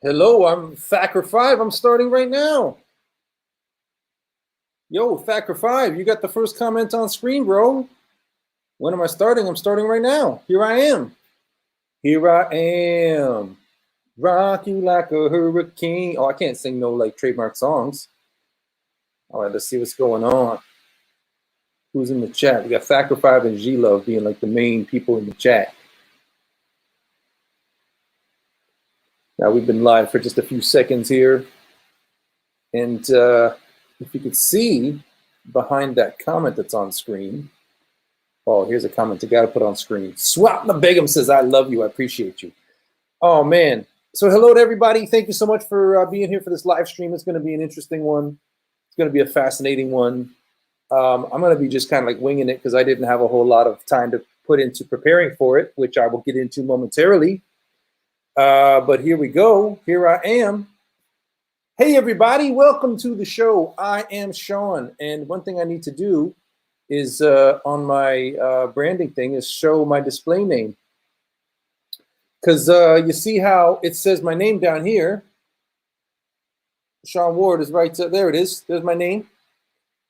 Hello, I'm Thacker5. I'm starting right now. Yo, Thacker5, you got the first comment on screen, bro. When am I starting? I'm starting right now. Here I am. Here I am. Rock you like a hurricane. Oh, I can't sing no like trademark songs. All right, let's see what's going on. Who's in the chat? We got Thacker5 and G-Love being like the main people in the chat. Now we've been live for just a few seconds here. And if you could see behind that comment that's on screen, oh, here's a comment you got to put on screen. Swapna Begum says, I love you. I appreciate you. Oh, man. So hello to everybody. Thank you so much for being here for this live stream. It's going to be an interesting one. It's going to be a fascinating one. I'm going to be just kind of like winging it because I didn't have a whole lot of time to put into preparing for it, which I will get into momentarily. But here we go. Here I am. Hey, everybody. Welcome to the show. I am Sean. And one thing I need to do is on my branding thing is show my display name. Because you see how it says my name down here. Sean Ward is right there. It is. There's my name.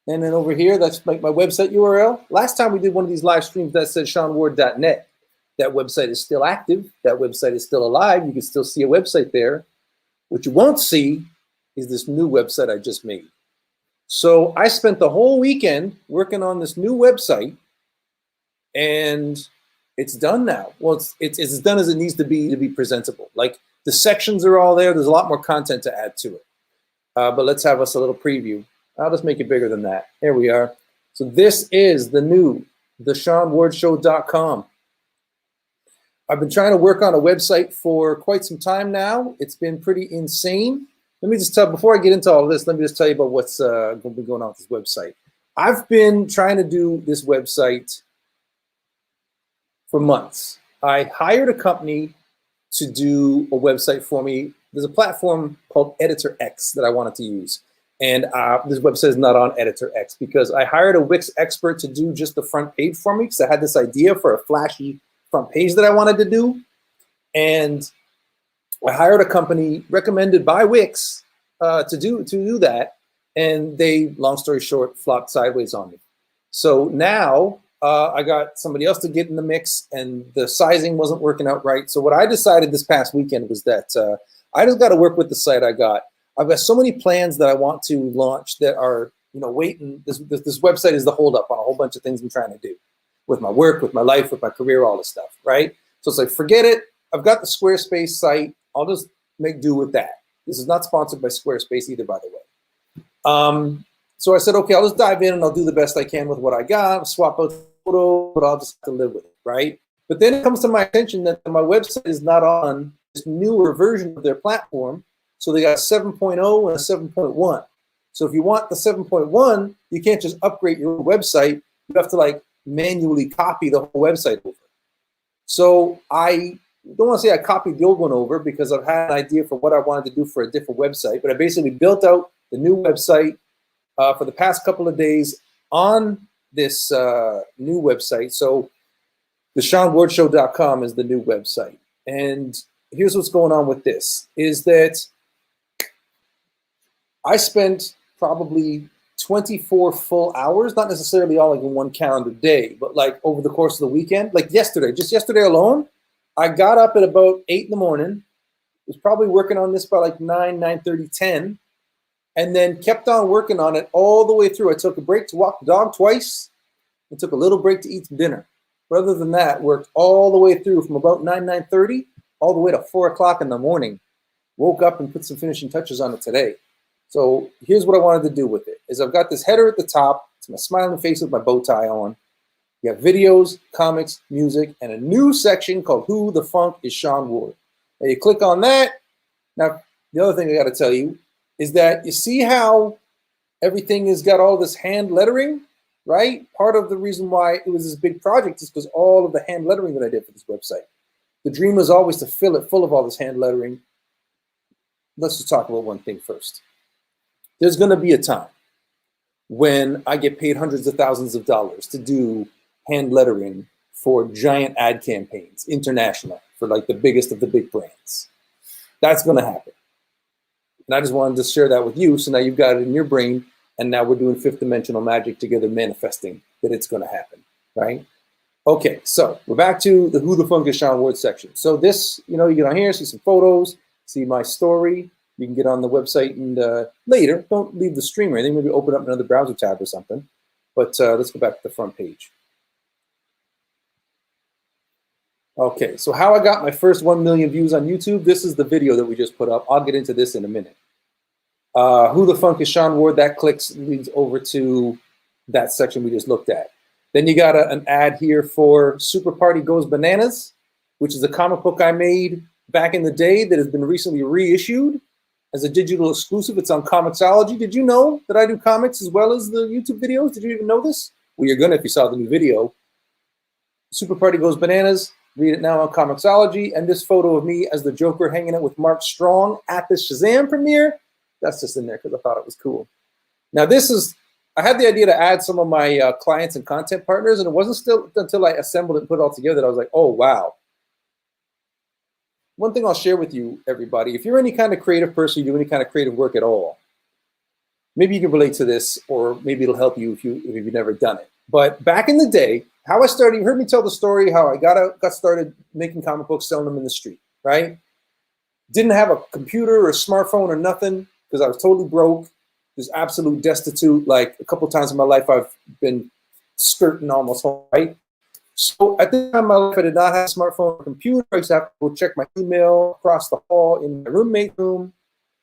And then over here, that's like my website URL. Last time we did one of these live streams that said seanward.net. That website is still active. That website is still alive. You can still see a website there. What you won't see is this new website I just made. So I spent the whole weekend working on this new website, and it's done now. Well, it's as done as it needs to be presentable. Like the sections are all there. There's a lot more content to add to it. But let's have us a little preview. I'll just make it bigger than that. Here we are. So this is the new TheSeanWardShow.com. I've been trying to work on a website for quite some time now. It's been pretty insane. Let me just tell, before I get into all this, let me just tell you about what's going to be going on with this website. I've been trying to do this website for months. I hired a company to do a website for me. There's a platform called Editor X that I wanted to use. And this website is not on Editor X because I hired a Wix expert to do just the front page for me because I had this idea for a flashy front page that I wanted to do. And I hired a company recommended by Wix to do that. And they, long story short, flopped sideways on me. So now I got somebody else to get in the mix and the sizing wasn't working out right. So what I decided this past weekend was that I just got to work with the site I got. I've got so many plans that I want to launch that are, waiting. This website is the holdup on a whole bunch of things I'm trying to do with my work, with my life, with my career, all this stuff, right? So it's like, forget it. I've got the Squarespace site. I'll just make do with that. This is not sponsored by Squarespace either, by the way. So I said, okay, I'll just dive in and I'll do the best I can with what I got, swap out photos, but I'll just have to live with it, right? But then it comes to my attention that my website is not on this newer version of their platform. So they got a 7.0 and a 7.1. So if you want the 7.1, you can't just upgrade your website. You have to like manually copy the whole website over. So I don't want to say I copied the old one over because I've had an idea for what I wanted to do for a different website, but I basically built out the new website for the past couple of days on this new website. So TheSeanWardShow.com is the new website. And here's what's going on with this, is that I spent probably 24 full hours, not necessarily all like in one calendar day, but like over the course of the weekend, like yesterday, just yesterday alone, I got up at about 8 in the morning, was probably working on this by like 9:30, 10, and then kept on working on it all the way through. I took a break to walk the dog twice and took a little break to eat some dinner. But other than that, worked all the way through from about 9:30 all the way to 4 o'clock in the morning. Woke up and put some finishing touches on it today. So here's what I wanted to do with it, is I've got this header at the top. It's my smiling face with my bow tie on. You have videos, comics, music, and a new section called Who the Funk is Sean Ward. Now you click on that. Now, the other thing I got to tell you is that you see how everything has got all this hand lettering, right? Part of the reason why it was this big project is because all of the hand lettering that I did for this website. The dream was always to fill it full of all this hand lettering. Let's just talk about one thing first. There's going to be a time when I get paid hundreds of thousands of dollars to do hand lettering for giant ad campaigns, international, for like the biggest of the big brands. That's going to happen. And I just wanted to share that with you. So now you've got it in your brain. And now we're doing fifth dimensional magic together, manifesting that it's going to happen, right? Okay, so we're back to the Who the Funk is Sean Ward section. So this, you get on here, see some photos, see my story. You can get on the website and later, don't leave the stream or anything, maybe open up another browser tab or something. But let's go back to the front page. Okay, so how I got my first 1 million views on YouTube, this is the video that we just put up. I'll get into this in a minute. Who the Funk is Sean Ward, that leads over to that section we just looked at. Then you got an ad here for Super Party Goes Bananas, which is a comic book I made back in the day that has been recently reissued as a digital exclusive. It's on Comixology. Did you know that I do comics as well as the YouTube videos? Did you even know this? Well, you're gonna if you saw the new video. Super Party Goes Bananas. Read it now on Comixology. And this photo of me as the Joker hanging out with Mark Strong at the Shazam premiere, that's just in there because I thought it was cool. Now I had the idea to add some of my clients and content partners, and it wasn't still until I assembled it and put it all together that I was like, oh, wow. One thing I'll share with you, everybody, if you're any kind of creative person, you do any kind of creative work at all, maybe you can relate to this, or maybe it'll help you if you've never done it. But back in the day, how I started, you heard me tell the story how I got started making comic books, selling them in the street, right? Didn't have a computer or a smartphone or nothing because I was totally broke, just absolute destitute. Like a couple times in my life, I've been skirting almost home, right? So at the time in my life, I did not have a smartphone or computer. I used to have to go check my email across the hall in my roommate room.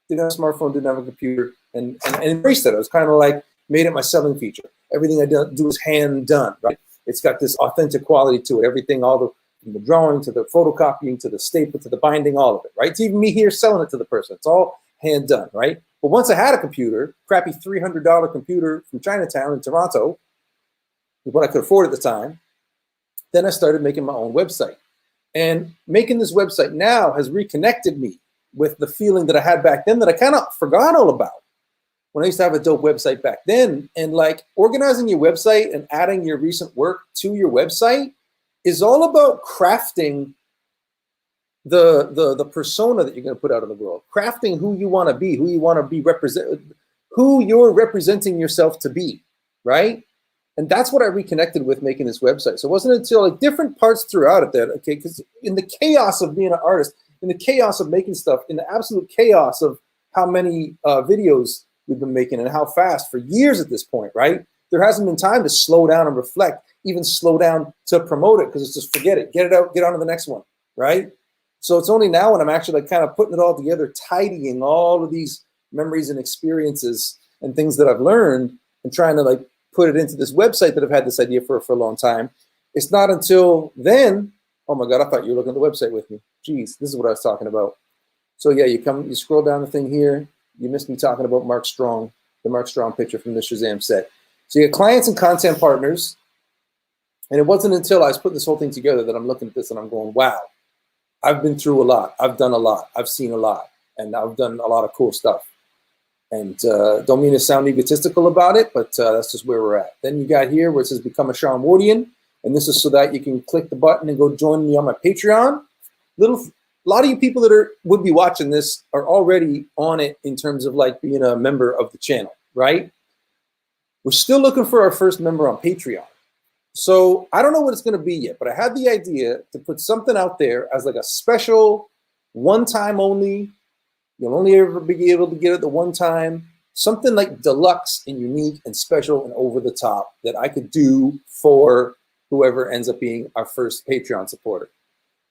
Didn't have a smartphone, didn't have a computer, and embraced it. I was kind of like, made it my selling feature. Everything I do is hand done, right? It's got this authentic quality to it. Everything, from the drawing to the photocopying to the staple to the binding, all of it, right? It's even me here selling it to the person. It's all hand done, right? But once I had a computer, crappy $300 computer from Chinatown in Toronto, what I could afford at the time, then I started making my own website. And making this website now has reconnected me with the feeling that I had back then that I kind of forgot all about. When I used to have a dope website back then, and like organizing your website and adding your recent work to your website is all about crafting the persona that you're going to put out in the world, crafting who you want to be, who you're representing yourself to be, right? And that's what I reconnected with making this website. So it wasn't until like different parts throughout it that, okay, because in the chaos of being an artist, in the chaos of making stuff, in the absolute chaos of how many videos we've been making and how fast for years at this point, right? There hasn't been time to slow down and reflect, even slow down to promote it because it's just forget it, get it out, get on to the next one, right? So it's only now when I'm actually like kind of putting it all together, tidying all of these memories and experiences and things that I've learned and trying to like put it into this website that I've had this idea for a long time. It's not until then, oh my God, I thought you were looking at the website with me. Jeez, this is what I was talking about. So yeah, you scroll down the thing here. You missed me talking about Mark Strong, the Mark Strong picture from the Shazam set. So you get clients and content partners. And it wasn't until I was putting this whole thing together that I'm looking at this and I'm going, wow, I've been through a lot. I've done a lot. I've seen a lot. And I've done a lot of cool stuff. And don't mean to sound egotistical about it, but that's just where we're at. Then you got here where it says become a Sean Wardian. And this is so that you can click the button and go join me on my Patreon. A lot of you people that would be watching this are already on it in terms of like being a member of the channel, right? We're still looking for our first member on Patreon. So I don't know what it's going to be yet, but I had the idea to put something out there as like a special, one time only. You'll only ever be able to get it the one time. Something like deluxe and unique and special and over the top that I could do for whoever ends up being our first Patreon supporter.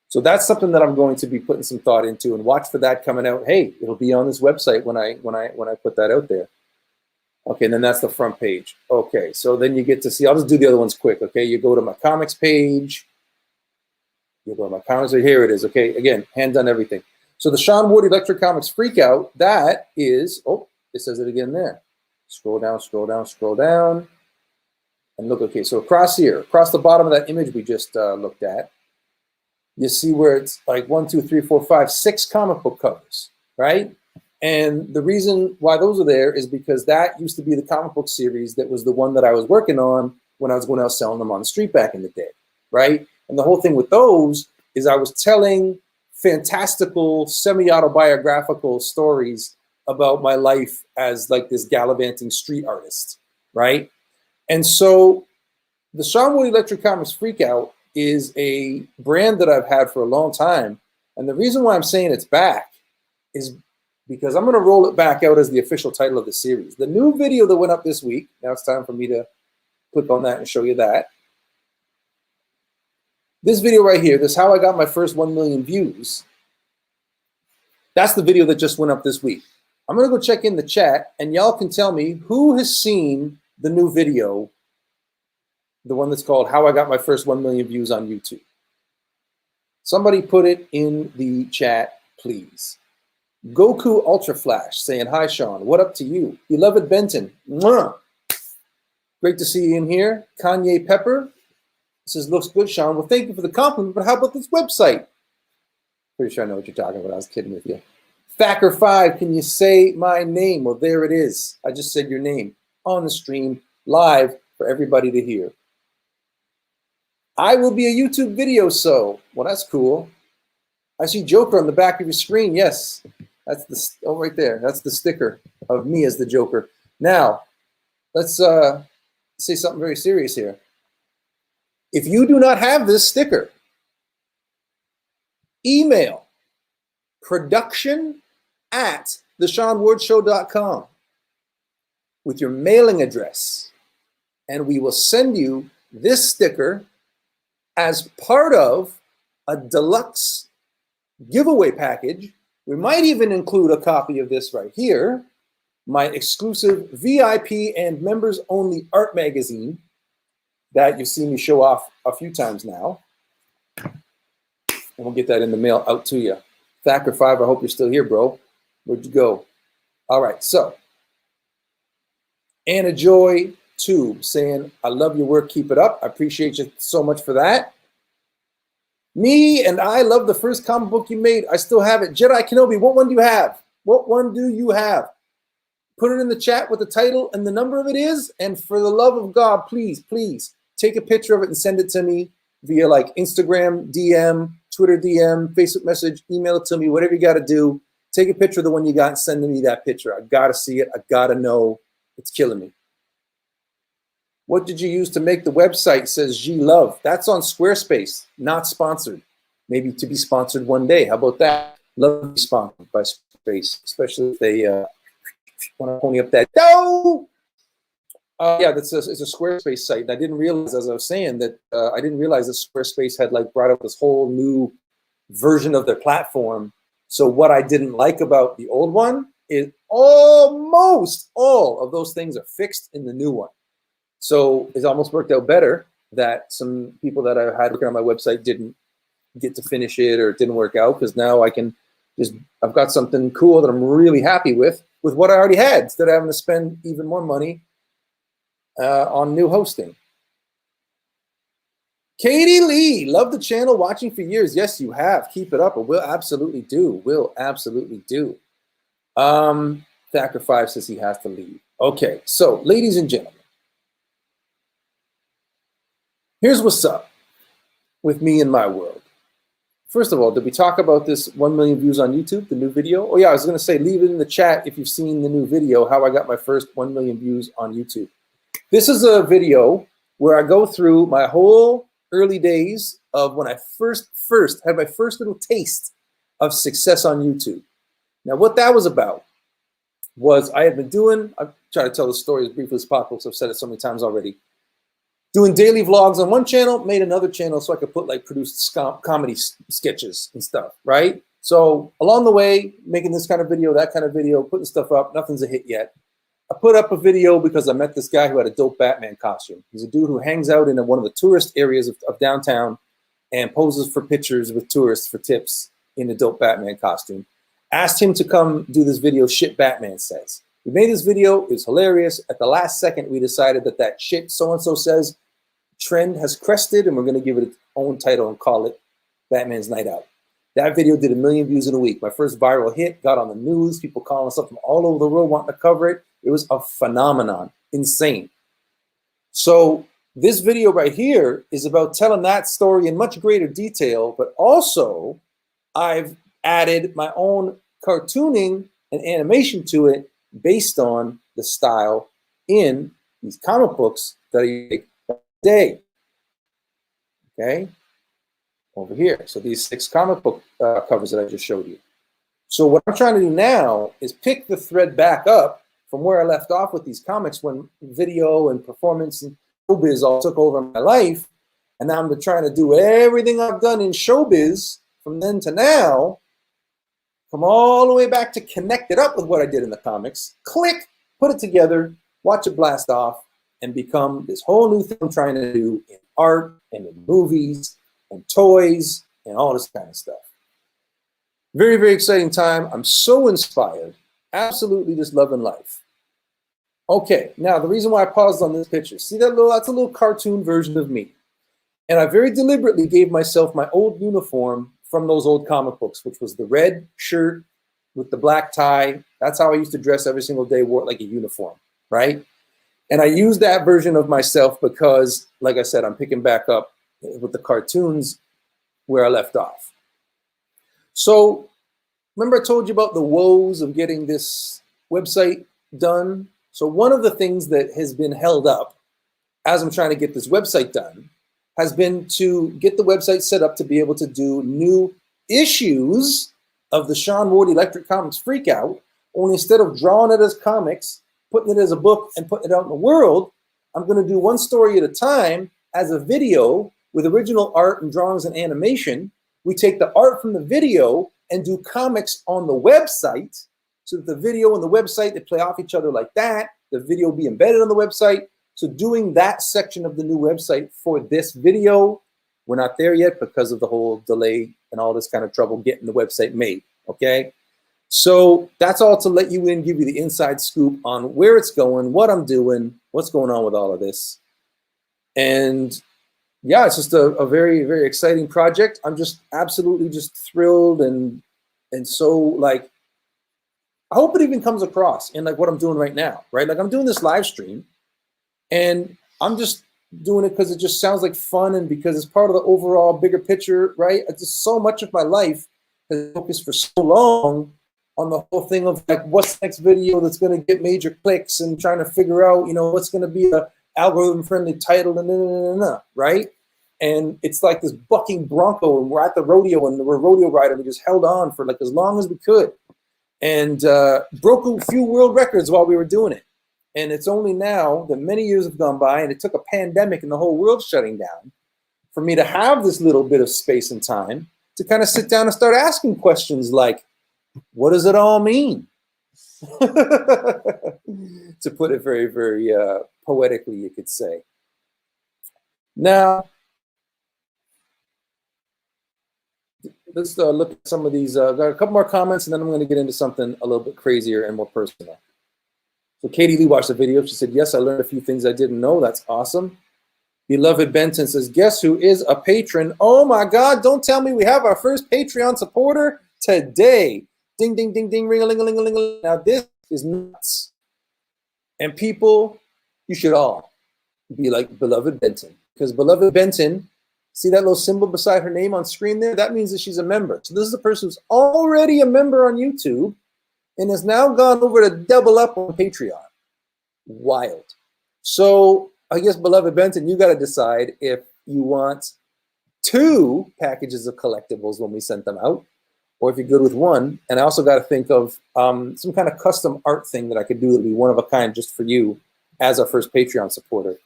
So that's something that I'm going to be putting some thought into, and watch for that coming out. Hey, it'll be on this website when I put that out there. Okay, and then that's the front page. Okay, so then you get to see, I'll just do the other ones quick, okay? You go to my comics page. You go to my comics, here it is, okay? Again, hand done everything. So the Sean Ward Electric Comics Freakout, that is, oh, it says it again there. Scroll down, scroll down, scroll down. And look, okay, so across here, across the bottom of that image we just looked at, you see where it's like 1, 2, 3, 4, 5, 6 comic book covers, right? And the reason why those are there is because that used to be the comic book series that was the one that I was working on when I was going out selling them on the street back in the day, right? And the whole thing with those is I was telling fantastical, semi-autobiographical stories about my life as like this gallivanting street artist, right? And so the Sean Wood Electric Comics Freakout is a brand that I've had for a long time. And the reason why I'm saying it's back is because I'm going to roll it back out as the official title of the series. The new video that went up this week, now it's time for me to click on that and show you that. This video right here, this is how I got my first 1 million views. That's the video that just went up this week. I'm going to go check in the chat, and y'all can tell me who has seen the new video, the one that's called How I Got My First 1 Million Views on YouTube. Somebody put it in the chat, please. Goku Ultra Flash saying, hi, Sean. What up to you? Beloved Benton. Mwah. Great to see you in here. Kanye Pepper says, looks good, Sean. Well, thank you for the compliment, but how about this website? Pretty sure I know what you're talking about. I was kidding with you. Thacker5, can you say my name? Well, there it is. I just said your name on the stream, live for everybody to hear. I will be a YouTube video, so. Well, that's cool. I see Joker on the back of your screen. Yes, that's the, oh, right there. That's the sticker of me as the Joker. Now, let's say something very serious here. If you do not have this sticker, email production@theshawnwardshow.com with your mailing address, and we will send you this sticker as part of a deluxe giveaway package. We might even include a copy of this right here, my exclusive VIP and members only art magazine that you've seen me show off a few times now. And we'll get that in the mail out to you. Thacker5, I hope you're still here, bro. Where'd you go? All right, so Anna Joy Tube saying, I love your work, keep it up. I appreciate you so much for that. Me and I love the first comic book you made. I still have it. Jedi Kenobi, what one do you have? What one do you have? Put it in the chat what the title and the number of it is. And for the love of God, please, please take a picture of it and send it to me via like Instagram, DM, Twitter DM, Facebook message, email it to me, whatever you got to do. Take a picture of the one you got and send me that picture. I got to see it. I got to know. It's killing me. What did you use to make the website, says G Love. That's on Squarespace, not sponsored. Maybe to be sponsored one day. How about that? Love to be sponsored by Squarespace, especially if they want to pony up that dough. Yeah, it's a Squarespace site. And I didn't realize, as I was saying, that I didn't realize that Squarespace had like brought up this whole new version of their platform. So what I didn't like about the old one is almost all of those things are fixed in the new one. So it's almost worked out better that some people that I had working on my website didn't get to finish it or it didn't work out, because now I can just, I've got something cool that I'm really happy with what I already had, instead of having to spend even more money on new hosting. Katie Lee, love the channel, watching for years. Yes, you have. Keep it up. We'll absolutely do. We'll absolutely do. Thacker5 says he has to leave. Okay, so ladies and gentlemen, here's what's up with me and my world. First of all, did we talk about this 1 million views on YouTube, the new video? Oh yeah, I was gonna say, leave it in the chat if you've seen the new video, how I got my first 1 million views on YouTube. This is a video where I go through my whole early days of when I first had my first little taste of success on YouTube. Now what that was about was I had been doing, I've tried to tell the story as briefly as possible because I've said it so many times already, doing daily vlogs on one channel, made another channel so I could put like produced comedy sketches and stuff, right? So along the way, making this kind of video, that kind of video, putting stuff up, nothing's a hit yet. I put up a video because I met this guy who had a dope Batman costume. He's a dude who hangs out in one of the tourist areas of downtown and poses for pictures with tourists for tips in a dope Batman costume. Asked him to come do this video, Shit Batman Says. We made this video, it was hilarious. At the last second, we decided that shit so-and-so says trend has crested, and we're gonna give it its own title and call it Batman's Night Out. That video did 1 million views in a week. My first viral hit, got on the news, people calling us up from all over the world wanting to cover it. It was a phenomenon, insane. So this video right here is about telling that story in much greater detail, but also I've added my own cartooning an animation to it based on the style in these comic books that I make today. Okay, over here. So these 6 comic book covers that I just showed you. So what I'm trying to do now is pick the thread back up from where I left off with these comics when video and performance and showbiz all took over my life. And now I'm trying to do everything I've done in showbiz from then to now, come all the way back to connect it up with what I did in the comics, click, put it together, watch it blast off, and become this whole new thing I'm trying to do in art and in movies and toys and all this kind of stuff. Very, very exciting time. I'm so inspired. Absolutely just loving life. Okay, now the reason why I paused on this picture, see that that's a little cartoon version of me. And I very deliberately gave myself my old uniform from those old comic books, which was the red shirt with the black tie. That's how I used to dress every single day, wore it like a uniform, right? And I used that version of myself because, like I said, I'm picking back up with the cartoons where I left off. So remember I told you about the woes of getting this website done? So one of the things that has been held up as I'm trying to get this website done has been to get the website set up to be able to do new issues of the Sean Ward Electric Comics Freakout, only instead of drawing it as comics, putting it as a book and putting it out in the world, I'm gonna do one story at a time as a video with original art and drawings and animation. We take the art from the video and do comics on the website so that the video and the website, they play off each other like that. The video will be embedded on the website. So doing that section of the new website for this video, we're not there yet because of the whole delay and all this kind of trouble getting the website made, okay? So that's all to let you in, give you the inside scoop on where it's going, what I'm doing, what's going on with all of this. And yeah, it's just a very, very exciting project. I'm just absolutely just thrilled and so like, I hope it even comes across in like what I'm doing right now, right? Like I'm doing this live stream and I'm just doing it because it just sounds like fun and because it's part of the overall bigger picture, right? It's just so much of my life has focused for so long on the whole thing of like, what's the next video that's going to get major clicks and trying to figure out, you know, what's going to be a algorithm-friendly title and right? And it's like this bucking bronco, and we're at the rodeo, and we're a rodeo rider. We just held on for like as long as we could, and broke a few world records while we were doing it. And it's only now that many years have gone by, and it took a pandemic and the whole world shutting down for me to have this little bit of space and time to kind of sit down and start asking questions like, what does it all mean? To put it very, very poetically, you could say. Now, let's look at some of these. Got a couple more comments, and then I'm going to get into something a little bit crazier and more personal. So Katie Lee watched the video. She said, yes, I learned a few things I didn't know. That's awesome. Beloved Benton says, guess who is a patron? Oh my God, don't tell me we have our first Patreon supporter today. Ding, ding, ding, ding, ring-a-ling-a-ling-a-ling. Now this is nuts. And people, you should all be like Beloved Benton. Because Beloved Benton, see that little symbol beside her name on screen there? That means that she's a member. So this is a person who's already a member on YouTube and has now gone over to double up on Patreon. Wild. So I guess, Beloved Benton, you got to decide if you want 2 packages of collectibles when we send them out, or if you're good with 1. And I also got to think of some kind of custom art thing that I could do that would be one of a kind just for you as our first Patreon supporter.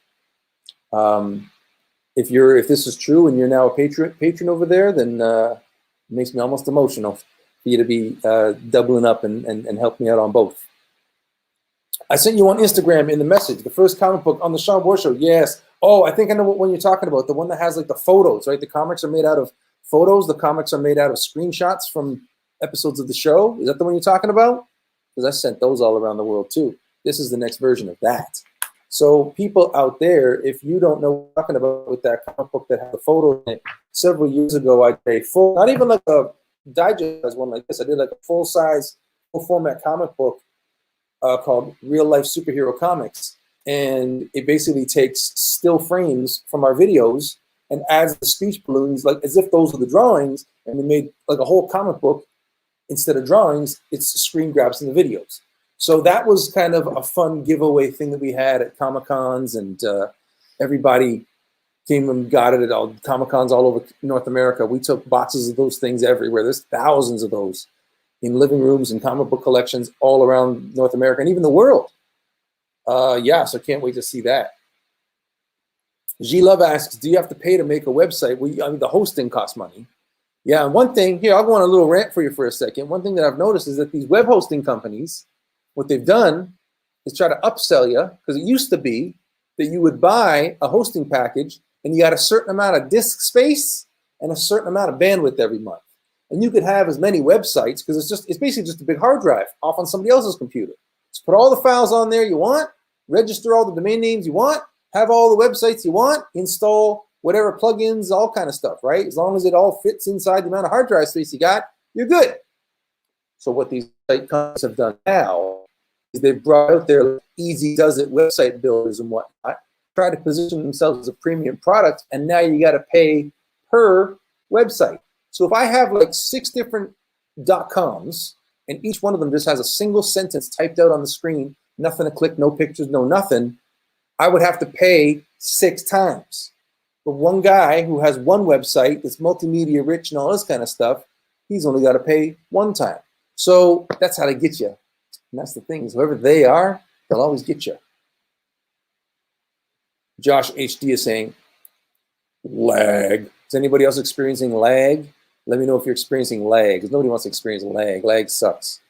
If this is true and you're now a patron over there, then it makes me almost emotional for you to be doubling up and helping me out on both. I sent you on Instagram in the message, the first comic book on the Sean Ward Show. Yes. Oh, I think I know what one you're talking about. The one that has like the photos, right? The comics are made out of photos. The comics are made out of screenshots from episodes of the show. Is that the one you're talking about? Because I sent those all around the world too. This is the next version of that. So people out there, if you don't know what I'm talking about with that comic book that had the photo in it, several years ago, I did a full, not even like a digest one like this. I did like a full-size, full-format comic book called Real Life Superhero Comics. And it basically takes still frames from our videos and adds the speech balloons like as if those are the drawings. And we made like a whole comic book instead of drawings, it's screen grabs in the videos. So that was kind of a fun giveaway thing that we had at Comic-Cons, and everybody came and got it at all Comic-Cons all over North America. We took boxes of those things everywhere. There's thousands of those in living rooms and comic book collections all around North America and even the world. Yeah, so can't wait to see that. G Love asks, do you have to pay to make a website? Well, I mean, the hosting costs money. Yeah, and one thing, here, I'll go on a little rant for you for a second. One thing that I've noticed is that these web hosting companies, what they've done is try to upsell you, because it used to be that you would buy a hosting package and you got a certain amount of disk space and a certain amount of bandwidth every month. And you could have as many websites, because it's basically just a big hard drive off on somebody else's computer. Just put all the files on there you want, register all the domain names you want, have all the websites you want, install whatever plugins, all kind of stuff, right? As long as it all fits inside the amount of hard drive space you got, you're good. So what these site companies have done now is they've brought out their easy does it website builders and whatnot, try to position themselves as a premium product, and now you got to pay per website. So if I have like 6 different .coms and each one of them just has a single sentence typed out on the screen, nothing to click, no pictures, no nothing, I would have to pay 6 times. But one guy who has one website that's multimedia rich and all this kind of stuff, he's only got to pay 1 time. So that's how they get you. And that's the thing, is whoever they are, they'll always get you. Josh HD is saying, lag. Is anybody else experiencing lag? Let me know if you're experiencing lag, because nobody wants to experience lag. Lag sucks.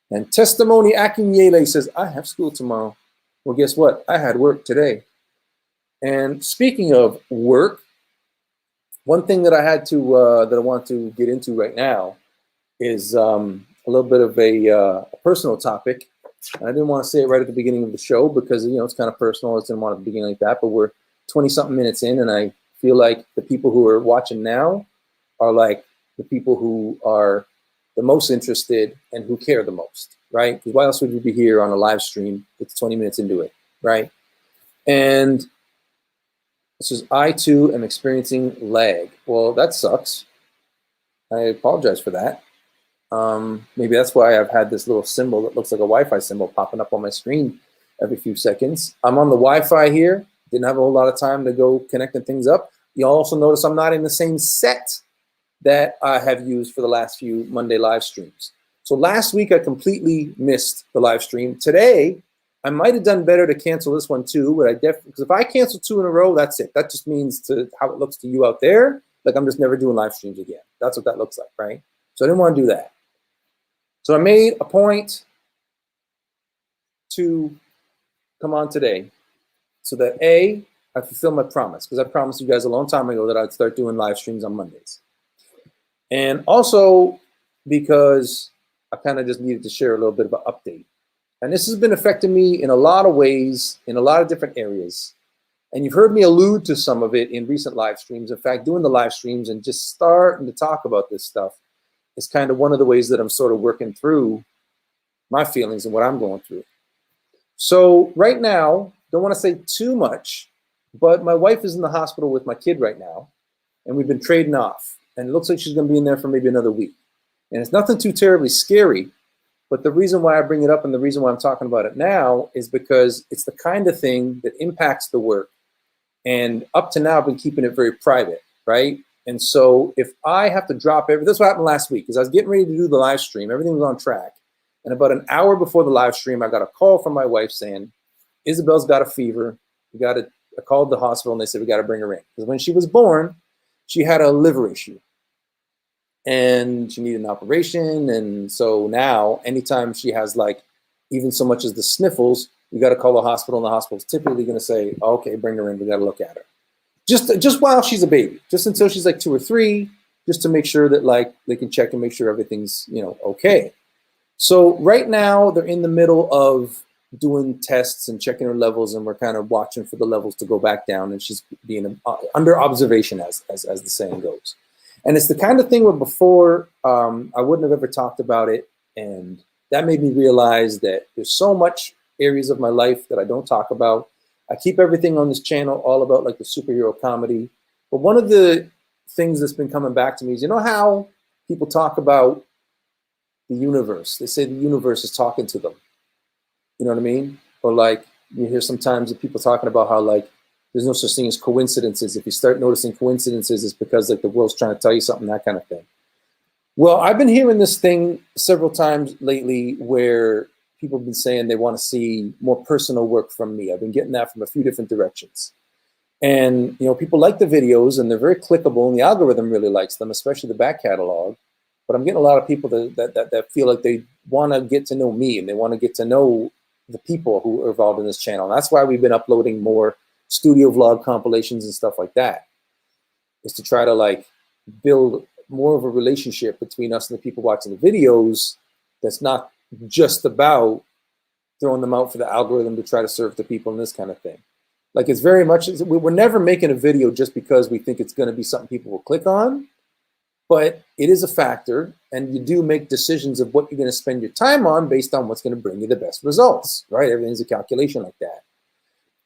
And Testimony Akinyele says, I have school tomorrow. Well, guess what? I had work today. And speaking of work, one thing that I had to, that I want to get into right now is a little bit of a personal topic. And I didn't want to say it right at the beginning of the show because, you know, it's kind of personal. I didn't want it to begin like that, but we're 20-something minutes in, and I feel like the people who are watching now are like the people who are the most interested and who care the most, right? Because why else would you be here on a live stream? It's 20 minutes into it, right? And it says, I too am experiencing lag. Well, that sucks. I apologize for that. Maybe that's why I've had this little symbol that looks like a Wi-Fi symbol popping up on my screen every few seconds. I'm on the Wi-Fi here. Didn't have a whole lot of time to go connecting things up. You'll also notice I'm not in the same set that I have used for the last few Monday live streams. So last week I completely missed the live stream. Today, I might have done better to cancel this one too, but I definitely, because if I cancel 2 in a row, that's it. That just means to how it looks to you out there, like I'm just never doing live streams again. That's what that looks like, right? So I didn't want to do that. So I made a point to come on today so that A, I fulfill my promise, because I promised you guys a long time ago that I'd start doing live streams on Mondays. And also because I kind of just needed to share a little bit of an update. And this has been affecting me in a lot of ways, in a lot of different areas. And you've heard me allude to some of it in recent live streams. In fact, doing the live streams and just starting to talk about this stuff is kind of one of the ways that I'm sort of working through my feelings and what I'm going through. So right now, don't want to say too much, but my wife is in the hospital with my kid right now, and we've been trading off. And it looks like she's going to be in there for maybe another week. And it's nothing too terribly scary, but the reason why I bring it up and the reason why I'm talking about it now is because it's the kind of thing that impacts the work. And up to now, I've been keeping it very private, right? And so if I have to drop everything, that's what happened last week, because I was getting ready to do the live stream. Everything was on track. And about an hour before the live stream, I got a call from my wife saying, Isabel's got a fever. I called the hospital and they said, we got to bring her in. Because when she was born, she had a liver issue and she needed an operation. And so now anytime she has like even so much as the sniffles, we got to call the hospital, and the hospital's typically going to say, okay, bring her in. We got to look at her. Just while she's a baby, just until she's like 2 or 3, just to make sure that like they can check and make sure everything's, you know, okay. So right now they're in the middle of doing tests and checking her levels, and we're kind of watching for the levels to go back down, and she's being under observation, as the saying goes. And it's the kind of thing where before I wouldn't have ever talked about it, and that made me realize that there's so much areas of my life that I don't talk about. I keep everything on this channel all about like the superhero comedy, but one of the things that's been coming back to me is, you know how people talk about the universe. They say the universe is talking to them. You know what I mean? Or like you hear sometimes people talking about how like there's no such thing as coincidences. If you start noticing coincidences, it's because like the world's trying to tell you something, that kind of thing. Well, I've been hearing this thing several times lately where people have been saying they want to see more personal work from me. I've been getting that from a few different directions. And, you know, people like the videos and they're very clickable and the algorithm really likes them, especially the back catalog. But I'm getting a lot of people that feel like they want to get to know me and they want to get to know the people who are involved in this channel. And that's why we've been uploading more studio vlog compilations and stuff like that, is to try to like build more of a relationship between us and the people watching the videos that's not just about throwing them out for the algorithm to try to serve the people and this kind of thing. Like it's very much, we're never making a video just because we think it's going to be something people will click on, but it is a factor, and you do make decisions of what you're going to spend your time on based on what's going to bring you the best results, right? Everything's a calculation like that.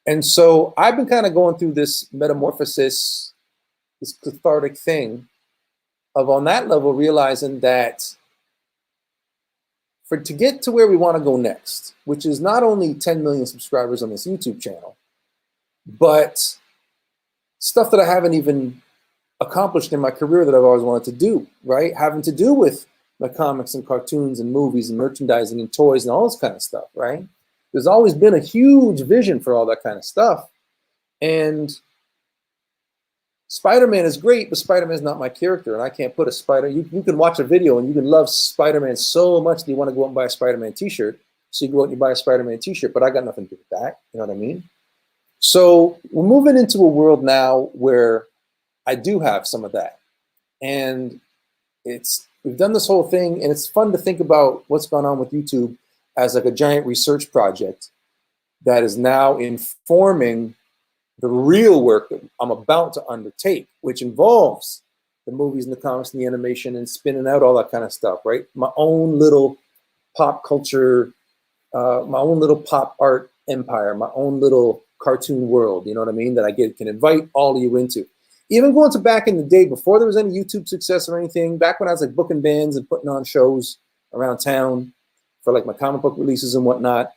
And so I've been kind of going through this metamorphosis, this cathartic thing of on that level realizing that to get to where we want to go next, which is not only 10 million subscribers on this YouTube channel, but stuff that I haven't even accomplished in my career that I've always wanted to do, right? Having to do with my comics and cartoons and movies and merchandising and toys and all this kind of stuff, right? There's always been a huge vision for all that kind of stuff. And Spider-Man is great, but Spider-Man is not my character, and I can't put a spider. You can watch a video and you can love Spider-Man so much that you want to go out and buy a Spider-Man t-shirt. So you go out and you buy a Spider-Man t-shirt, but I got nothing to do with that. You know what I mean? So we're moving into a world now where I do have some of that. And we've done this whole thing, and it's fun to think about what's going on with YouTube as like a giant research project that is now informing the real work that I'm about to undertake, which involves the movies and the comics and the animation and spinning out all that kind of stuff, right? My own little pop culture, my own little pop art empire, my own little cartoon world, you know what I mean, that I can invite all of you into. Even going to back in the day, before there was any YouTube success or anything, back when I was like booking bands and putting on shows around town for like my comic book releases and whatnot,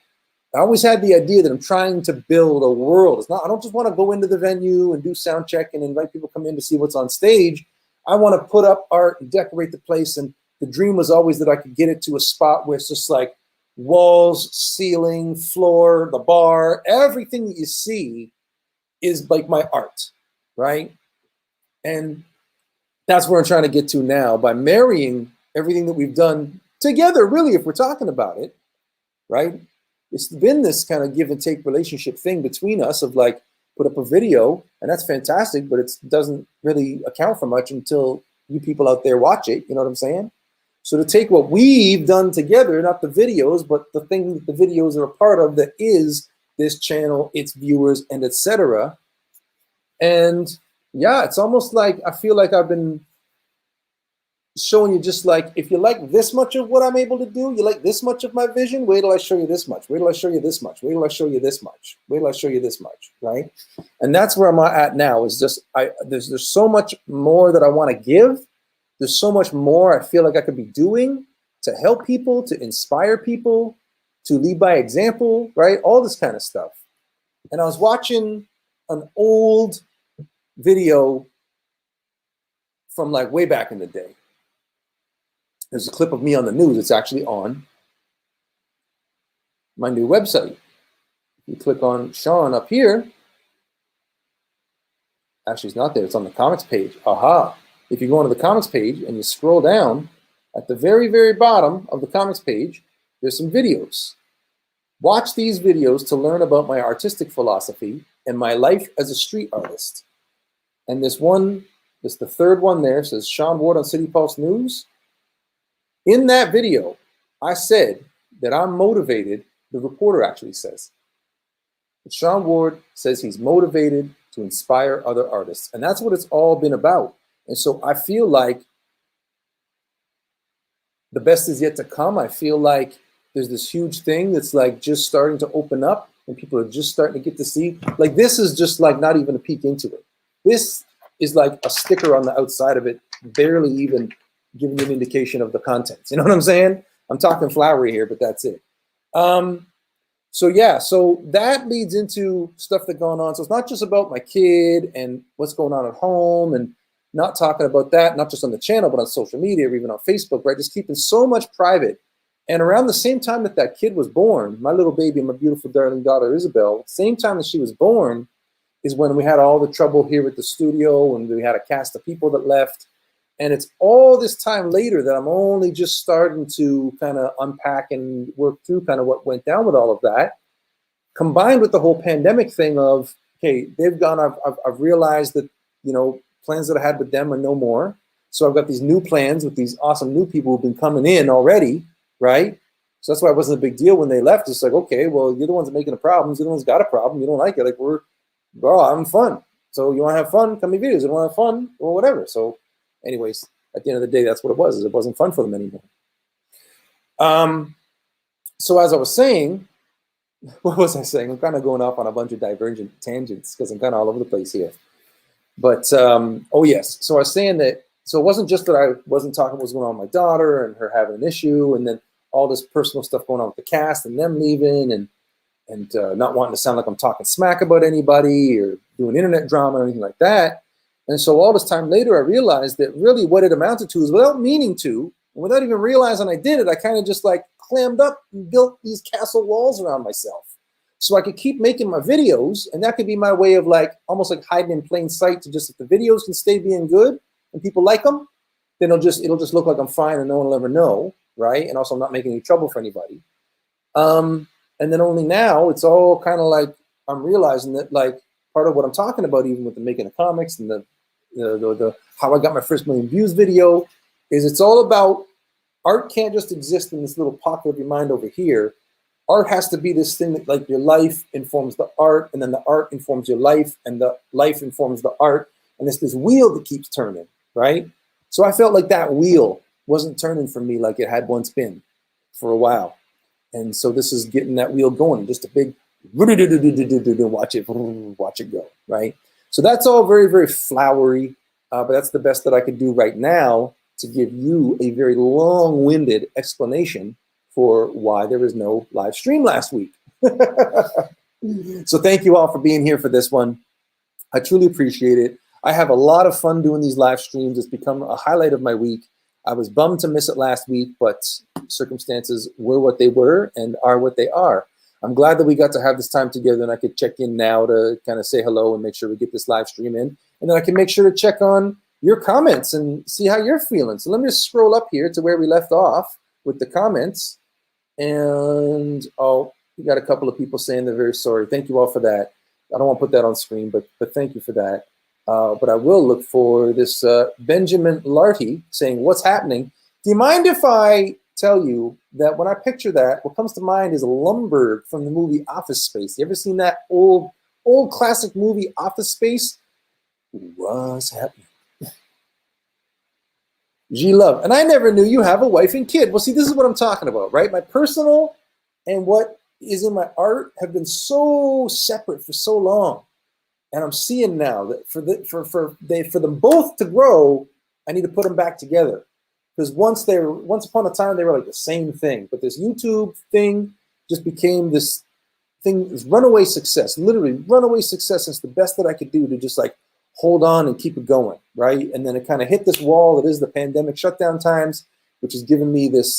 I always had the idea that I'm trying to build a world. It's not, I don't just want to go into the venue and do sound check and invite people to come in to see what's on stage. I want to put up art and decorate the place. And the dream was always that I could get it to a spot where it's just like walls, ceiling, floor, the bar, everything that you see is like my art, right? And that's where I'm trying to get to now by marrying everything that we've done together, really, if we're talking about it, right? It's been this kind of give and take relationship thing between us of like, put up a video and that's fantastic, but it doesn't really account for much until you people out there watch it. You know what I'm saying? So to take what we've done together, not the videos, but the thing that the videos are a part of that is this channel, its viewers, and etc. And yeah, it's almost like I feel like I've been showing you just like, if you like this much of what I'm able to do, you like this much of my vision, wait till I show you this much, wait till I show you this much, wait till I show you this much, wait till I show you this much, right? And that's where I'm at now, is just, there's so much more that I want to give. There's so much more I feel like I could be doing to help people, to inspire people, to lead by example, right? All this kind of stuff. And I was watching an old video from like way back in the day. There's a clip of me on the news. It's actually on my new website. If you click on Sean up here, actually it's not there, it's on the comics page. Aha. If you go onto the comics page and you scroll down, at the very, very bottom of the comics page, there's some videos. Watch these videos to learn about my artistic philosophy and my life as a street artist. And this one, the third one there, says Sean Ward on City Pulse News. In that video, I said that I'm motivated, the reporter actually says. But Sean Ward says he's motivated to inspire other artists. And that's what it's all been about. And so I feel like the best is yet to come. I feel like there's this huge thing that's like just starting to open up and people are just starting to get to see. Like this is just like not even a peek into it. This is like a sticker on the outside of it, barely even giving you an indication of the contents. You know what I'm saying? I'm talking flowery here, but that's it. So yeah, so that leads into stuff that's going on. So it's not just about my kid and what's going on at home, and not talking about that, not just on the channel, but on social media or even on Facebook, right? Just keeping so much private. And around the same time that that kid was born, my little baby, my beautiful darling daughter Isabel, same time that she was born is when we had all the trouble here at the studio, and we had a cast of people that left. And it's all this time later that I'm only just starting to kind of unpack and work through kind of what went down with all of that, combined with the whole pandemic thing of, okay, they've gone, I've realized that, you know, plans that I had with them are no more. So I've got these new plans with these awesome new people who've been coming in already, right? So that's why it wasn't a big deal when they left. It's like, okay, well, you're the ones that making the problems. You're the ones that got a problem. You don't like it. Like, we're all having fun. So you want to have fun? Come make videos. You don't want to have fun? Or whatever. So anyways, at the end of the day, that's what it was. Is it wasn't fun for them anymore. So as I was saying, what was I saying? I'm kind of going off on a bunch of divergent tangents because I'm kind of all over the place here. But, oh yes. So I was saying that, so it wasn't just that I wasn't talking what was going on with my daughter and her having an issue, and then all this personal stuff going on with the cast and them leaving, and not wanting to sound like I'm talking smack about anybody or doing internet drama or anything like that. And so all this time later, I realized that really what it amounted to is, without meaning to, and without even realizing I did it, I kind of just like clammed up and built these castle walls around myself so I could keep making my videos. And that could be my way of like, almost like hiding in plain sight, to just, if the videos can stay being good and people like them, then it'll just look like I'm fine and no one will ever know, right? And also I'm not making any trouble for anybody. And then only now it's all kind of like, I'm realizing that like part of what I'm talking about, even with the making of comics and the how I got my first 1 million views video, is it's all about art can't just exist in this little pocket of your mind over here. Art has to be this thing that, like, your life informs the art, and then the art informs your life, and the life informs the art, and it's this wheel that keeps turning, right? So I felt like that wheel wasn't turning for me like it had once been for a while. And so this is getting that wheel going, just a big watch it go, right? So that's all very, very flowery, but that's the best that I could do right now to give you a very long-winded explanation for why there was no live stream last week. So thank you all for being here for this one. I truly appreciate it. I have a lot of fun doing these live streams. It's become a highlight of my week. I was bummed to miss it last week, but circumstances were what they were and are what they are. I'm glad that we got to have this time together, and I could check in now to kind of say hello and make sure we get this live stream in. And then I can make sure to check on your comments and see how you're feeling. So let me just scroll up here to where we left off with the comments. And oh, we got a couple of people saying they're very sorry. Thank you all for that. I don't want to put that on screen, but thank you for that. But I will look for this Benjamin Larty saying, what's happening? Do you mind if I tell you that when I picture that, what comes to mind is Lumbergh from the movie Office Space? You ever seen that old classic movie Office Space? What's happening? G-Love. And I never knew you have a wife and kid. Well, see, this is what I'm talking about, right? My personal and what is in my art have been so separate for so long. And I'm seeing now that for them both to grow, I need to put them back together. Because once upon a time, they were like the same thing. But this YouTube thing just became this thing, this runaway success, literally runaway success. It's the best that I could do to just like hold on and keep it going, right? And then it kind of hit this wall that is the pandemic shutdown times, which has given me this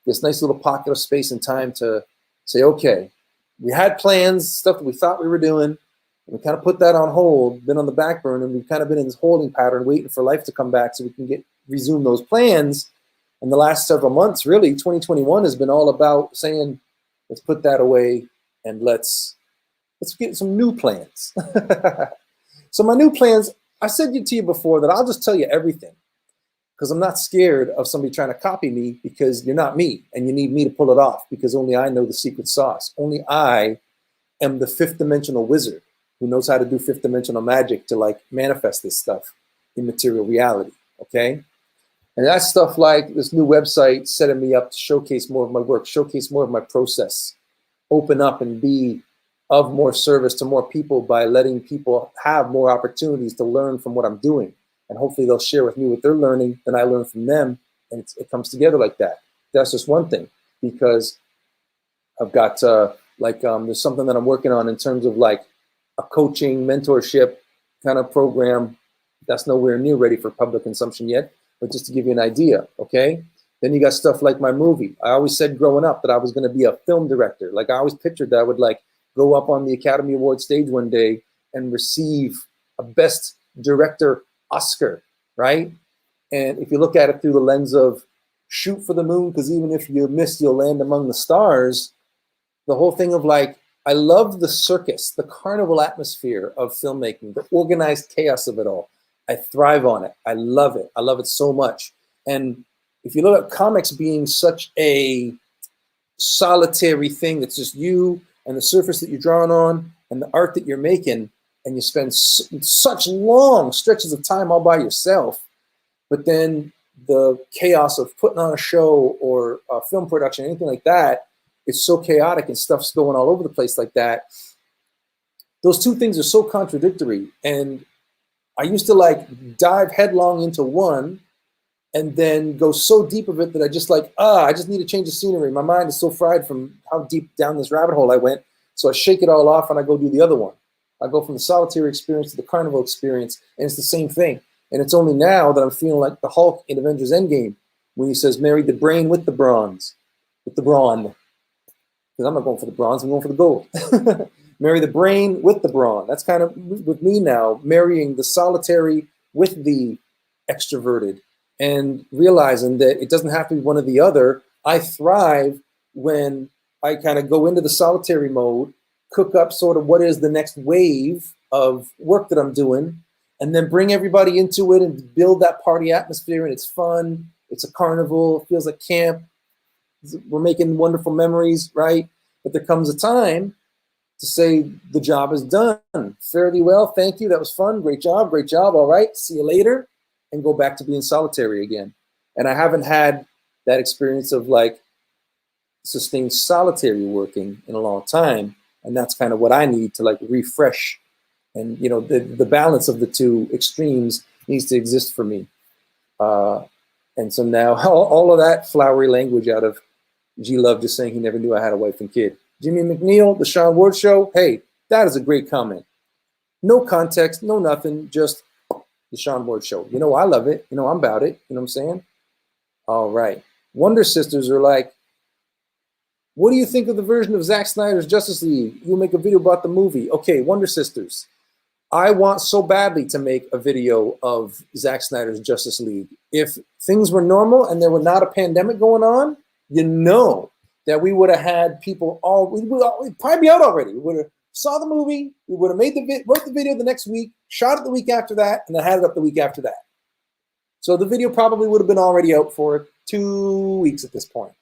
this nice little pocket of space and time to say, okay, we had plans, stuff that we thought we were doing, and we kind of put that on hold, been on the back burner, and we've kind of been in this holding pattern, waiting for life to come back so we can resume those plans. And the last several months, really, 2021 has been all about saying, let's put that away and let's get some new plans. So my new plans, I said to you before that I'll just tell you everything because I'm not scared of somebody trying to copy me, because you're not me and you need me to pull it off, because only I know the secret sauce. Only I am the fifth dimensional wizard who knows how to do fifth dimensional magic to like manifest this stuff in material reality, okay? And that's stuff like this new website setting me up to showcase more of my work, showcase more of my process, open up and be of more service to more people by letting people have more opportunities to learn from what I'm doing. And hopefully they'll share with me what they're learning and I learn from them. And it comes together like that. That's just one thing, because I've got there's something that I'm working on in terms of like a coaching mentorship kind of program that's nowhere near ready for public consumption yet, but just to give you an idea, okay? Then you got stuff like my movie. I always said growing up that I was going to be a film director. Like I always pictured that I would like go up on the Academy Award stage one day and receive a Best Director Oscar, right? And if you look at it through the lens of shoot for the moon, because even if you miss, you'll land among the stars, the whole thing of like, I love the circus, the carnival atmosphere of filmmaking, the organized chaos of it all. I thrive on it. I love it. I love it so much. And if you look at comics being such a solitary thing that's just you and the surface that you're drawing on and the art that you're making, and you spend such long stretches of time all by yourself, but then the chaos of putting on a show or a film production, anything like that, it's so chaotic and stuff's going all over the place like that. Those two things are so contradictory. And I used to like dive headlong into one and then go so deep of it that I just like, I just need to change the scenery. My mind is so fried from how deep down this rabbit hole I went. So I shake it all off and I go do the other one. I go from the solitary experience to the carnival experience, and it's the same thing. And it's only now that I'm feeling like the Hulk in Avengers Endgame when he says, marry the brain with the bronze, with the brawn. Because I'm not going for the bronze, I'm going for the gold. Marry the brain with the brawn. That's kind of with me now, marrying the solitary with the extroverted and realizing that it doesn't have to be one or the other. I thrive when I kind of go into the solitary mode, cook up sort of what is the next wave of work that I'm doing, and then bring everybody into it and build that party atmosphere. And it's fun. It's a carnival. It feels like camp. We're making wonderful memories, right? But there comes a time to say the job is done. Fairly well, thank you. That was fun. Great job, great job. All right, see you later, and go back to being solitary again. And I haven't had that experience of like sustained solitary working in a long time. And that's kind of what I need to like refresh. And you know, the balance of the two extremes needs to exist for me. And so now all of that flowery language out of G Love just saying he never knew I had a wife and kid. Jimmy McNeil, the Sean Ward Show. Hey, that is a great comment. No context, no nothing, just the Sean Ward Show. You know, I love it. You know, I'm about it. You know what I'm saying? All right. Wonder Sisters are like, what do you think of the version of Zack Snyder's Justice League? You'll make a video about the movie. Okay, Wonder Sisters. I want so badly to make a video of Zack Snyder's Justice League. If things were normal and there were not a pandemic going on, you know that we would have had people we'd probably be out already. We would have saw the movie, we would have wrote the video the next week, shot it the week after that, and then had it up the week after that. So the video probably would have been already out for 2 weeks at this point.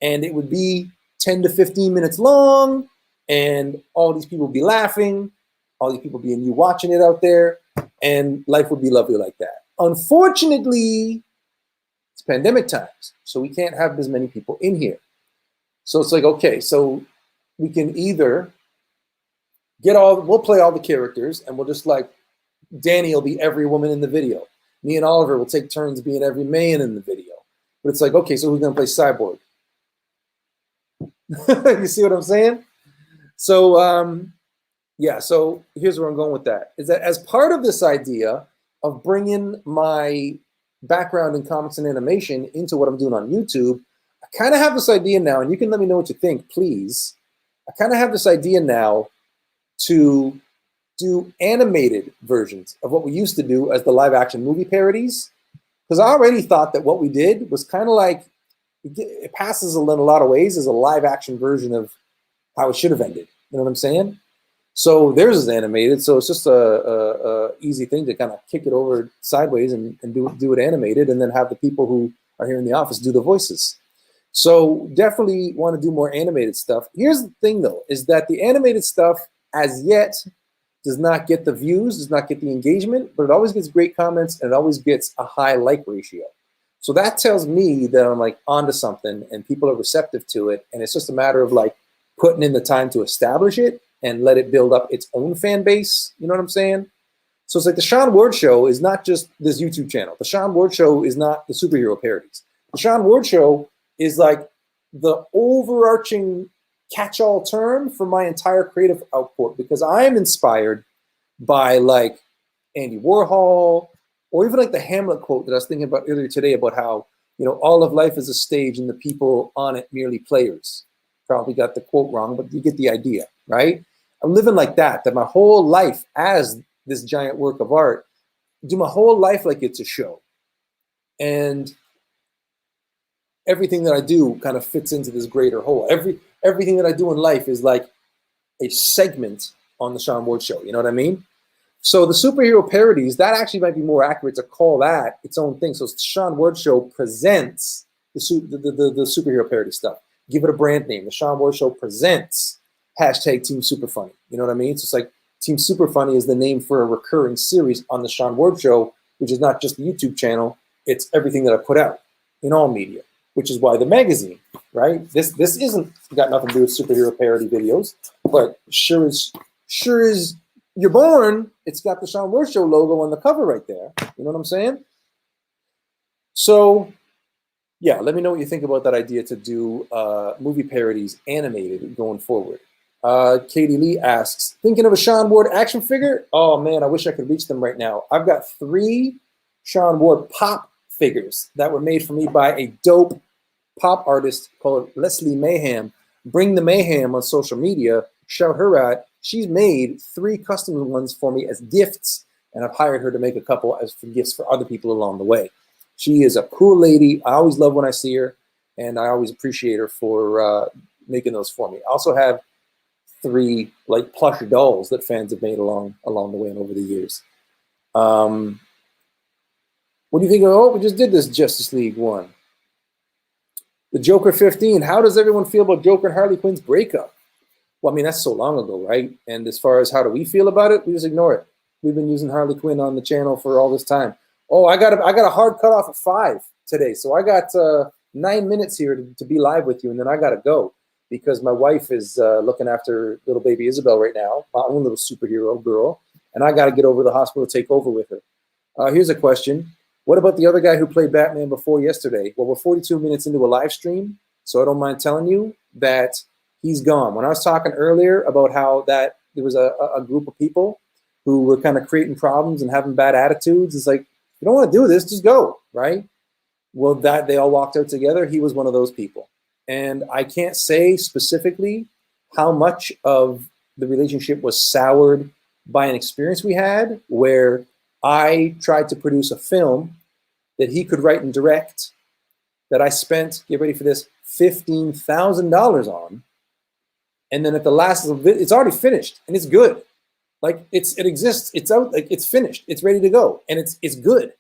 And it would be 10 to 15 minutes long, and all these people would be laughing, all these people being you watching it out there, and life would be lovely like that. Unfortunately, it's pandemic times, so we can't have as many people in here. So it's like, okay, so we can either we'll play all the characters, and we'll just like, Danny will be every woman in the video. Me and Oliver will take turns being every man in the video. But it's like, okay, so who's gonna play Cyborg? You see what I'm saying? So, yeah, so here's where I'm going with that. Is that as part of this idea of bringing my background in comics and animation into what I'm doing on YouTube, I kind of have this idea now, and you can let me know what you think, please. I kind of have this idea now to do animated versions of what we used to do as the live action movie parodies. Because I already thought that what we did was kind of like, it passes in a lot of ways as a live action version of how it should have ended. You know what I'm saying? So theirs is animated, so it's just a easy thing to kind of kick it over sideways and do it animated, and then have the people who are here in the office do the voices. So definitely want to do more animated stuff. Here's the thing though, is that the animated stuff as yet does not get the views, does not get the engagement, but it always gets great comments and it always gets a high like ratio. So that tells me that I'm like onto something and people are receptive to it. And it's just a matter of like putting in the time to establish it and let it build up its own fan base. You know what I'm saying? So it's like the Sean Ward Show is not just this YouTube channel. The Sean Ward Show is not the superhero parodies. The Sean Ward Show is like the overarching catch-all term for my entire creative output, because I'm inspired by like Andy Warhol, or even like the Hamlet quote that I was thinking about earlier today about how, all of life is a stage and the people on it merely players. Probably got the quote wrong, but you get the idea, right? I'm living like that my whole life as this giant work of art, do my whole life like it's a show. And everything that I do kind of fits into this greater whole. Everything that I do in life is like a segment on the Sean Ward Show. You know what I mean? So the superhero parodies, that actually might be more accurate to call that its own thing. So Sean Ward Show presents the superhero parody stuff. Give it a brand name. The Sean Ward Show presents hashtag Team Super Funny. You know what I mean? So it's like Team Super Funny is the name for a recurring series on the Sean Ward Show, which is not just the YouTube channel. It's everything that I put out in all media, which is why the magazine, right? This isn't got nothing to do with superhero parody videos, but sure as you're born, it's got the Sean Ward Show logo on the cover right there. You know what I'm saying? So, yeah, let me know what you think about that idea to do movie parodies animated going forward. Katie Lee asks, thinking of a Sean Ward action figure? Oh, man, I wish I could reach them right now. I've got 3 Sean Ward pop figures that were made for me by a dope pop artist called Leslie Mayhem. Bring the Mayhem on social media. Shout her out. She's made 3 custom ones for me as gifts, and I've hired her to make a couple as for gifts for other people along the way. She is a cool lady. I always love when I see her, and I always appreciate her for making those for me. I also have 3 like plush dolls that fans have made along the way and over the years. What do you think of? Oh, we just did this Justice League one. The Joker 15. How does everyone feel about Joker and Harley Quinn's breakup? Well, I mean, that's so long ago, right? And as far as how do we feel about it, we just ignore it. We've been using Harley Quinn on the channel for all this time. Oh, I got a hard cutoff at 5 today, so I got 9 minutes here to be live with you, and then I got to go because my wife is looking after little baby Isabel right now, my own little superhero girl, and I got to get over to the hospital to take over with her. Here's a question. What about the other guy who played Batman before yesterday? Well, we're 42 minutes into a live stream, so I don't mind telling you that he's gone. When I was talking earlier about how that there was a group of people who were kind of creating problems and having bad attitudes, it's like, you don't want to do this, just go, right? Well, that they all walked out together. He was one of those people. And I can't say specifically how much of the relationship was soured by an experience we had where I tried to produce a film that he could write and direct that I spent, get ready for this, $15,000 on. And then at the last of it, it's already finished and it's good. Like it exists, it's out, like it's finished, it's ready to go, and it's good.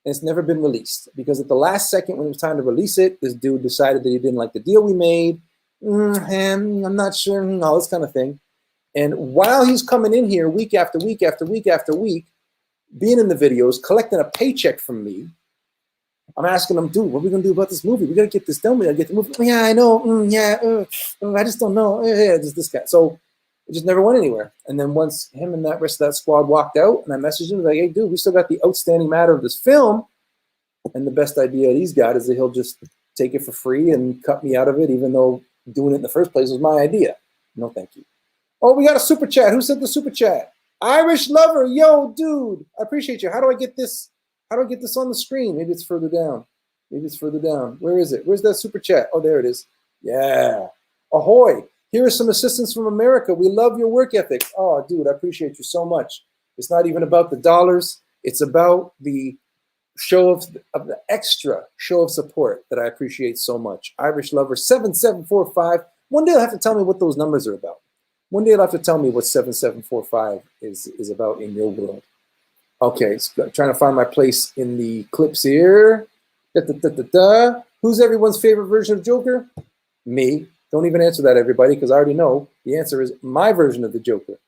And it's never been released because at the last second when it was time to release it, this dude decided that he didn't like the deal we made. And I'm not sure, all this kind of thing. And while he's coming in here week after week after week after week, being in the videos, collecting a paycheck from me, I'm asking him, dude, what are we gonna do about this movie? We gotta get this done. We gotta get the movie. Yeah, I know. I just don't know. Yeah, just this guy. So it just never went anywhere. And then once him and that rest of that squad walked out, and I messaged him like, hey, dude, we still got the outstanding matter of this film. And the best idea he's got is that he'll just take it for free and cut me out of it, even though doing it in the first place was my idea. No, thank you. Oh, we got a super chat. Who sent the super chat? Irish Lover. Yo, dude, I appreciate you. How do I get this? How do I get this on the screen? Maybe it's further down. Maybe it's further down. Where is it? Where's that super chat? Oh, there it is. Yeah. Ahoy. Here is some assistance from America. We love your work ethic. Oh, dude, I appreciate you so much. It's not even about the dollars. It's about the show of the extra show of support that I appreciate so much. Irish Lover 7745. One day you'll have to tell me what those numbers are about. One day you'll have to tell me what 7745 is about in your world. Okay, so trying to find my place in the clips here. Who's everyone's favorite version of Joker? Me. Don't even answer that, everybody, because I already know the answer is my version of the Joker.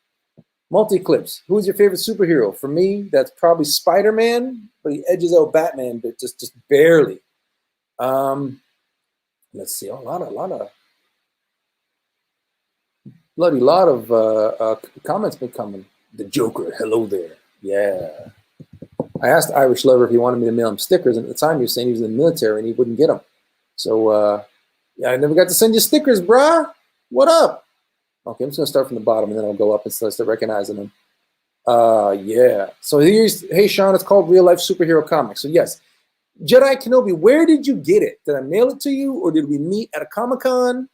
Multi-clips. Who's your favorite superhero? For me, that's probably Spider-Man, but he edges out Batman, but just barely. Let's see, a lot of comments been coming. The Joker, hello there. Yeah. I asked Irish Lover if he wanted me to mail him stickers, and at the time he was saying he was in the military and he wouldn't get them. So Yeah, I never got to send you stickers, brah. What up? Okay, I'm just gonna start from the bottom and then I'll go up and start recognizing them. Yeah. So here's, hey Sean, it's called Real Life Superhero Comics. So yes, Jedi Kenobi, where did you get it? Did I mail it to you or did we meet at a Comic-Con?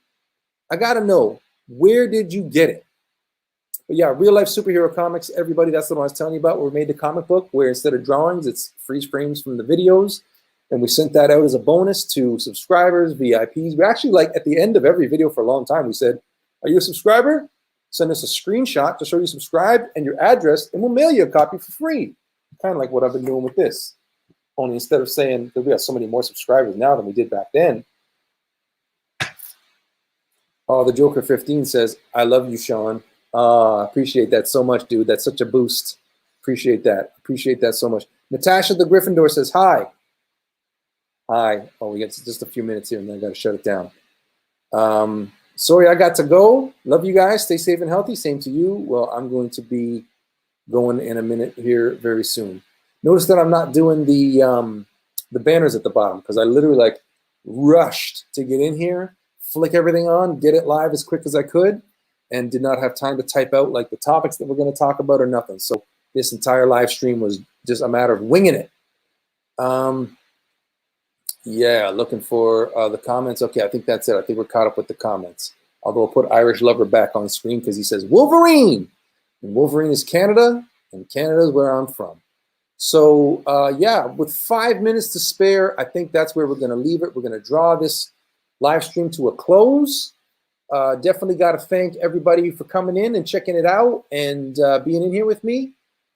I gotta know, where did you get it? But yeah, Real Life Superhero Comics, everybody, that's the one I was telling you about, where we made the comic book where instead of drawings, it's freeze frames from the videos. And we sent that out as a bonus to subscribers, VIPs. We actually, like, at the end of every video for a long time, we said, are you a subscriber? Send us a screenshot to show you subscribed and your address, and we'll mail you a copy for free. Kind of like what I've been doing with this. Only instead of saying, because we have so many more subscribers now than we did back then. Oh, the Joker 15 says, I love you, Sean. Appreciate that so much, dude. That's such a boost. Appreciate that. Appreciate that so much. Natasha the Gryffindor says, hi. Hi. Oh, we got just a few minutes here and then I got to shut it down. Sorry, I got to go. Love you guys. Stay safe and healthy. Same to you. Well, I'm going to be going in a minute here very soon. Notice that I'm not doing the banners at the bottom because I literally like rushed to get in here, flick everything on, get it live as quick as I could, and did not have time to type out like the topics that we're going to talk about or nothing. So this entire live stream was just a matter of winging it. Yeah, looking for the comments. Okay, I think that's it. I think we're caught up with the comments. Although I'll put Irish Lover back on screen because he says Wolverine. And Wolverine is Canada, and Canada is where I'm from. So yeah, with 5 minutes to spare, I think that's where we're going to leave it. We're going to draw this live stream to a close. Definitely got to thank everybody for coming in and checking it out and being in here with me.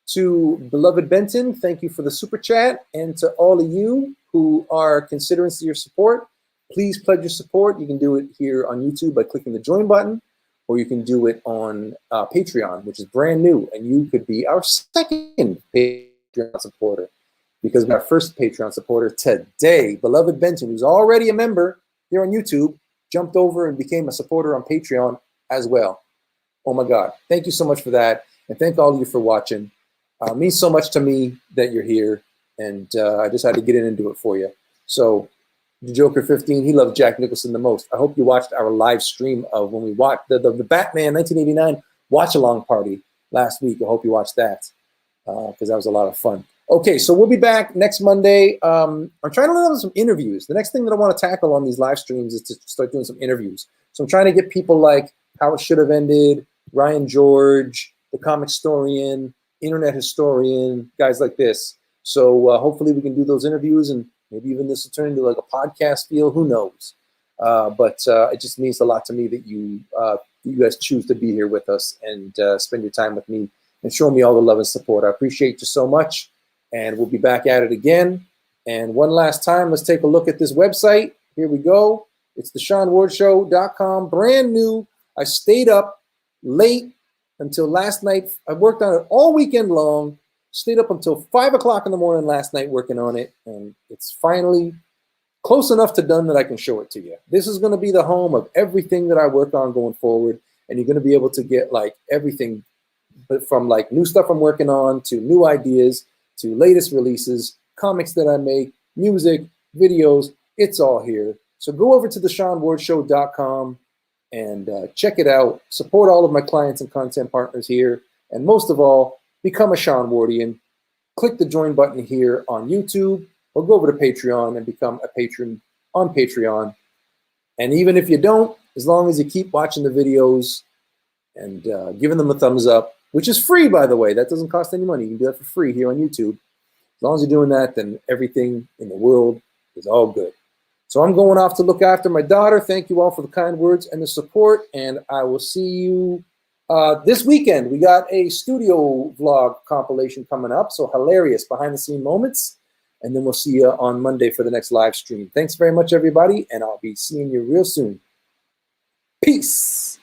To beloved Benton, thank you for the super chat. And to all of you who are considering your support, please pledge your support. You can do it here on YouTube by clicking the join button, or you can do it on Patreon, which is brand new. And you could be our second Patreon supporter because our first Patreon supporter today, beloved Benton, who's already a member here on YouTube, jumped over and became a supporter on Patreon as well. Oh my God. Thank you so much for that. And thank all of you for watching. It means so much to me that you're here. And I just had to get in and do it for you. So the Joker 15, he loves Jack Nicholson the most. I hope you watched our live stream of when we watched the Batman 1989 watch-along party last week. I hope you watched that because that was a lot of fun. Okay, so we'll be back next Monday. I'm trying to learn some interviews. The next thing that I want to tackle on these live streams is to start doing some interviews. So I'm trying to get people like How It Should Have Ended, Ryan George, the comic historian, internet historian, guys like this. So hopefully we can do those interviews and maybe even this will turn into like a podcast feel. Who knows? But it just means a lot to me that you guys choose to be here with us and spend your time with me and show me all the love and support. I appreciate you so much. And we'll be back at it again. And one last time, let's take a look at this website. Here we go. It's theshawnwardshow.com, brand new. I stayed up late until last night. I worked on it all weekend long, stayed up until 5 o'clock in the morning last night working on it. And it's finally close enough to done that I can show it to you. This is going to be the home of everything that I work on going forward. And you're going to be able to get like everything from like new stuff I'm working on to new ideas, to latest releases, comics that I make, music, videos, it's all here. So go over to theshawnwardshow.com and check it out. Support all of my clients and content partners here. And most of all, become a Sean Wardian. Click the join button here on YouTube or go over to Patreon and become a patron on Patreon. And even if you don't, as long as you keep watching the videos and giving them a thumbs up, which is free, by the way. That doesn't cost any money. You can do that for free here on YouTube. As long as you're doing that, then everything in the world is all good. So I'm going off to look after my daughter. Thank you all for the kind words and the support, and I will see you this weekend. We got a studio vlog compilation coming up, so hilarious behind-the-scene moments, and then we'll see you on Monday for the next live stream. Thanks very much, everybody, and I'll be seeing you real soon. Peace.